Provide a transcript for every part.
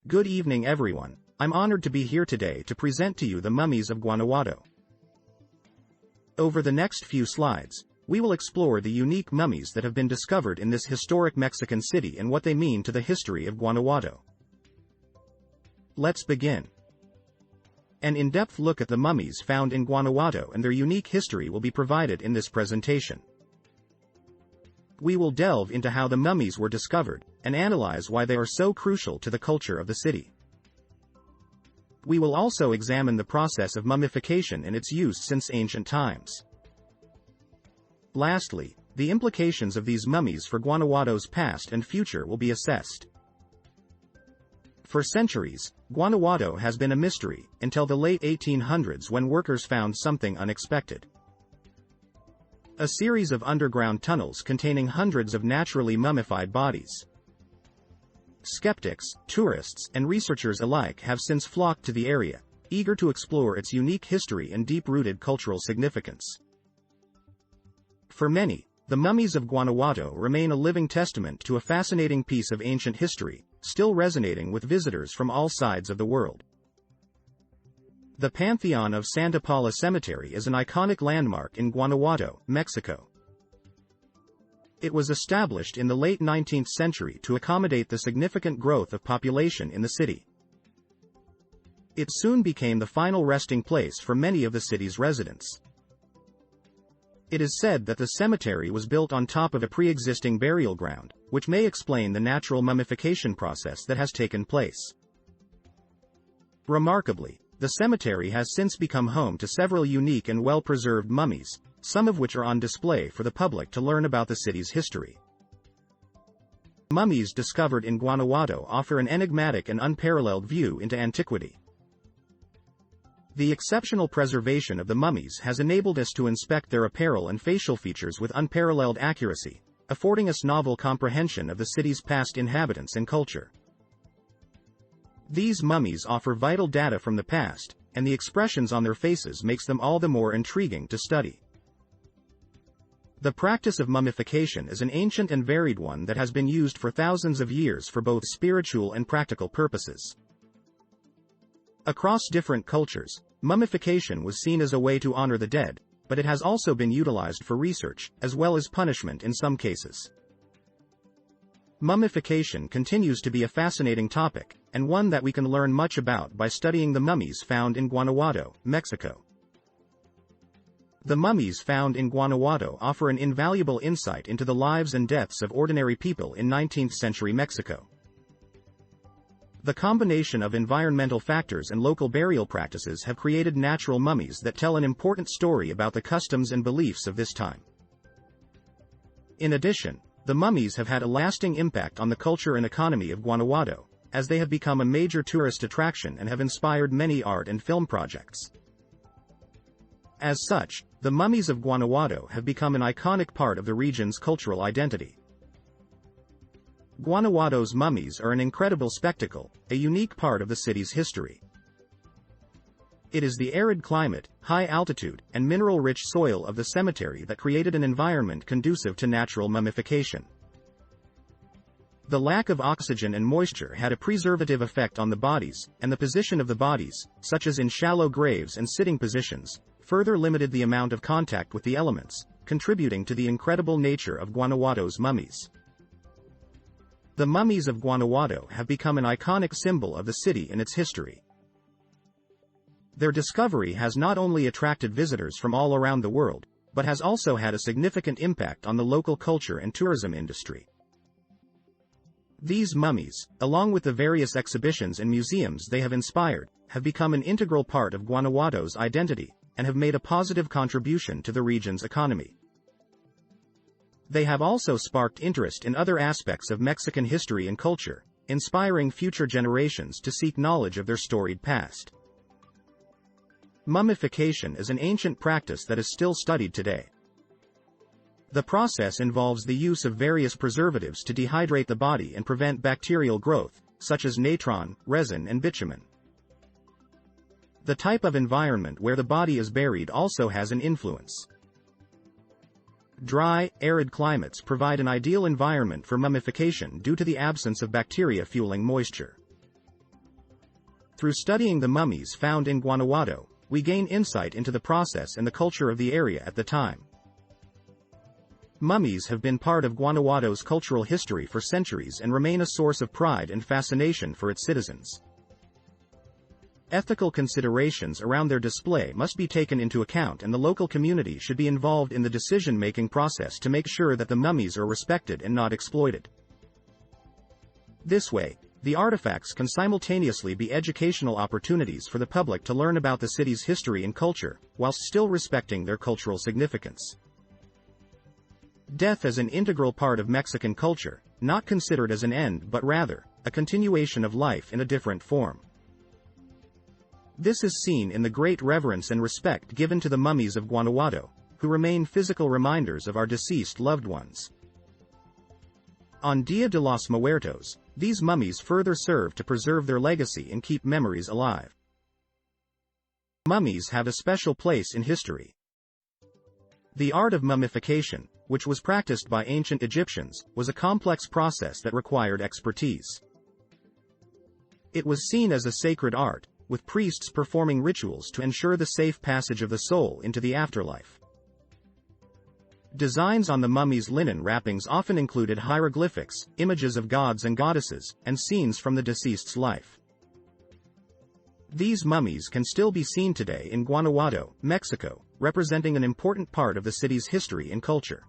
Good evening everyone, I'm honored to be here today to present to you the mummies of Guanajuato. Over the next few slides, we will explore the unique mummies that have been discovered in this historic Mexican city and what they mean to the history of Guanajuato. Let's begin. An in-depth look at the mummies found in Guanajuato and their unique history will be provided in this presentation. We will delve into how the mummies were discovered, and analyze why they are so crucial to the culture of the city. We will also examine the process of mummification and its use since ancient times. Lastly, the implications of these mummies for Guanajuato's past and future will be assessed. For centuries, Guanajuato has been a mystery, until the late 1800s when workers found something unexpected. A series of underground tunnels containing hundreds of naturally mummified bodies. Skeptics, tourists, and researchers alike have since flocked to the area, eager to explore its unique history and deep-rooted cultural significance. For many, the mummies of Guanajuato remain a living testament to a fascinating piece of ancient history, still resonating with visitors from all sides of the world. The Pantheon of Santa Paula Cemetery is an iconic landmark in Guanajuato, Mexico. It was established in the late 19th century to accommodate the significant growth of population in the city. It soon became the final resting place for many of the city's residents. It is said that the cemetery was built on top of a pre-existing burial ground, which may explain the natural mummification process that has taken place. Remarkably, the cemetery has since become home to several unique and well-preserved mummies, some of which are on display for the public to learn about the city's history. Mummies discovered in Guanajuato offer an enigmatic and unparalleled view into antiquity. The exceptional preservation of the mummies has enabled us to inspect their apparel and facial features with unparalleled accuracy, affording us novel comprehension of the city's past inhabitants and culture. These mummies offer vital data from the past, and the expressions on their faces makes them all the more intriguing to study. The practice of mummification is an ancient and varied one that has been used for thousands of years for both spiritual and practical purposes. Across different cultures, mummification was seen as a way to honor the dead, but it has also been utilized for research, as well as punishment in some cases. Mummification continues to be a fascinating topic, and one that we can learn much about by studying the mummies found in Guanajuato, Mexico. The mummies found in Guanajuato offer an invaluable insight into the lives and deaths of ordinary people in 19th-century Mexico. The combination of environmental factors and local burial practices have created natural mummies that tell an important story about the customs and beliefs of this time. In addition, the mummies have had a lasting impact on the culture and economy of Guanajuato, as they have become a major tourist attraction and have inspired many art and film projects. As such, the mummies of Guanajuato have become an iconic part of the region's cultural identity. Guanajuato's mummies are an incredible spectacle, a unique part of the city's history. It is the arid climate, high altitude, and mineral-rich soil of the cemetery that created an environment conducive to natural mummification. The lack of oxygen and moisture had a preservative effect on the bodies, and the position of the bodies, such as in shallow graves and sitting positions, further limited the amount of contact with the elements, contributing to the incredible nature of Guanajuato's mummies. The mummies of Guanajuato have become an iconic symbol of the city and its history. Their discovery has not only attracted visitors from all around the world, but has also had a significant impact on the local culture and tourism industry. These mummies, along with the various exhibitions and museums they have inspired, have become an integral part of Guanajuato's identity, and have made a positive contribution to the region's economy. They have also sparked interest in other aspects of Mexican history and culture, inspiring future generations to seek knowledge of their storied past. Mummification is an ancient practice that is still studied today. The process involves the use of various preservatives to dehydrate the body and prevent bacterial growth, such as natron, resin, and bitumen. The type of environment where the body is buried also has an influence. Dry, arid climates provide an ideal environment for mummification due to the absence of bacteria fueling moisture. Through studying the mummies found in Guanajuato, we gain insight into the process and the culture of the area at the time. Mummies have been part of Guanajuato's cultural history for centuries and remain a source of pride and fascination for its citizens. Ethical considerations around their display must be taken into account, and the local community should be involved in the decision-making process to make sure that the mummies are respected and not exploited. This way, the artifacts can simultaneously be educational opportunities for the public to learn about the city's history and culture, whilst still respecting their cultural significance. Death as an integral part of Mexican culture, not considered as an end but rather, a continuation of life in a different form. This is seen in the great reverence and respect given to the mummies of Guanajuato, who remain physical reminders of our deceased loved ones. On Dia de los Muertos, these mummies further serve to preserve their legacy and keep memories alive. Mummies have a special place in history. The art of mummification, which was practiced by ancient Egyptians, was a complex process that required expertise. It was seen as a sacred art, with priests performing rituals to ensure the safe passage of the soul into the afterlife. Designs on the mummy's linen wrappings often included hieroglyphics, images of gods and goddesses, and scenes from the deceased's life. These mummies can still be seen today in Guanajuato, Mexico, representing an important part of the city's history and culture.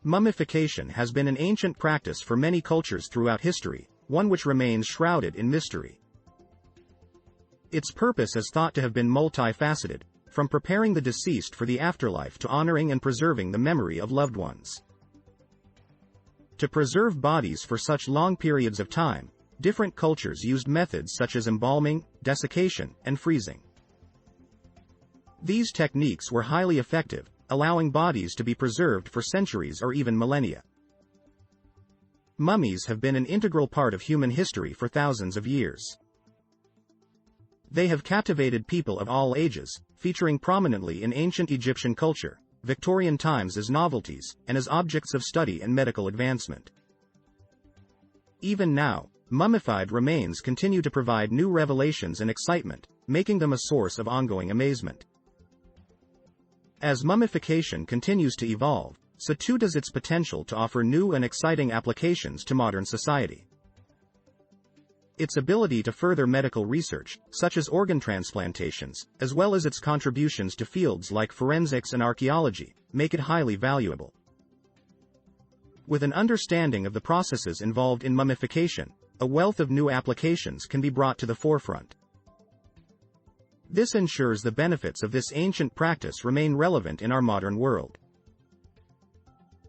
Mummification has been an ancient practice for many cultures throughout history, one which remains shrouded in mystery. Its purpose is thought to have been multifaceted, from preparing the deceased for the afterlife to honoring and preserving the memory of loved ones. To preserve bodies for such long periods of time, different cultures used methods such as embalming, desiccation, and freezing. These techniques were highly effective, allowing bodies to be preserved for centuries or even millennia. Mummies have been an integral part of human history for thousands of years. They have captivated people of all ages, featuring prominently in ancient Egyptian culture, Victorian times as novelties, and as objects of study and medical advancement. Even now, mummified remains continue to provide new revelations and excitement, making them a source of ongoing amazement. As mummification continues to evolve, so too does its potential to offer new and exciting applications to modern society. Its ability to further medical research, such as organ transplantations, as well as its contributions to fields like forensics and archaeology, make it highly valuable. With an understanding of the processes involved in mummification, a wealth of new applications can be brought to the forefront. This ensures the benefits of this ancient practice remain relevant in our modern world.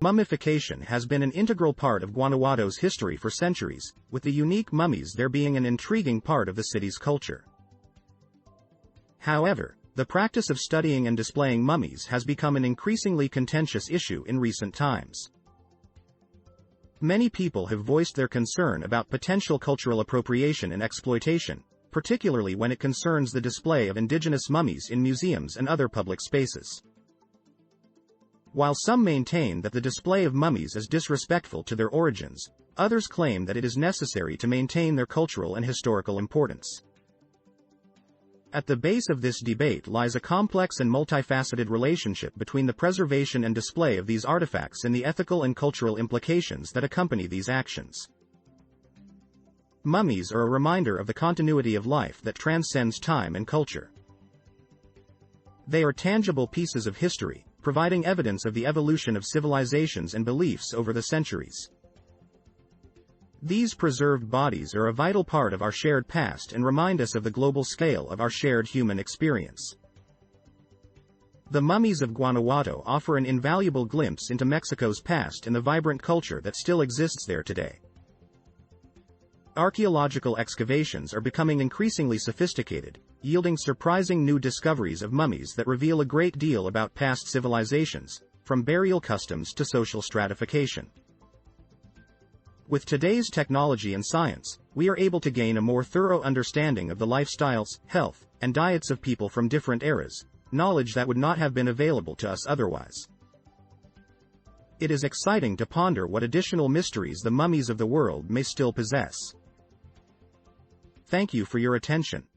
Mummification has been an integral part of Guanajuato's history for centuries, with the unique mummies there being an intriguing part of the city's culture. However, the practice of studying and displaying mummies has become an increasingly contentious issue in recent times. Many people have voiced their concern about potential cultural appropriation and exploitation, particularly when it concerns the display of indigenous mummies in museums and other public spaces. While some maintain that the display of mummies is disrespectful to their origins, others claim that it is necessary to maintain their cultural and historical importance. At the base of this debate lies a complex and multifaceted relationship between the preservation and display of these artifacts and the ethical and cultural implications that accompany these actions. Mummies are a reminder of the continuity of life that transcends time and culture. They are tangible pieces of history, providing evidence of the evolution of civilizations and beliefs over the centuries. These preserved bodies are a vital part of our shared past and remind us of the global scale of our shared human experience. The mummies of Guanajuato offer an invaluable glimpse into Mexico's past and the vibrant culture that still exists there today. Archaeological excavations are becoming increasingly sophisticated, yielding surprising new discoveries of mummies that reveal a great deal about past civilizations, from burial customs to social stratification. With today's technology and science, we are able to gain a more thorough understanding of the lifestyles, health, and diets of people from different eras, knowledge that would not have been available to us otherwise. It is exciting to ponder what additional mysteries the mummies of the world may still possess. Thank you for your attention.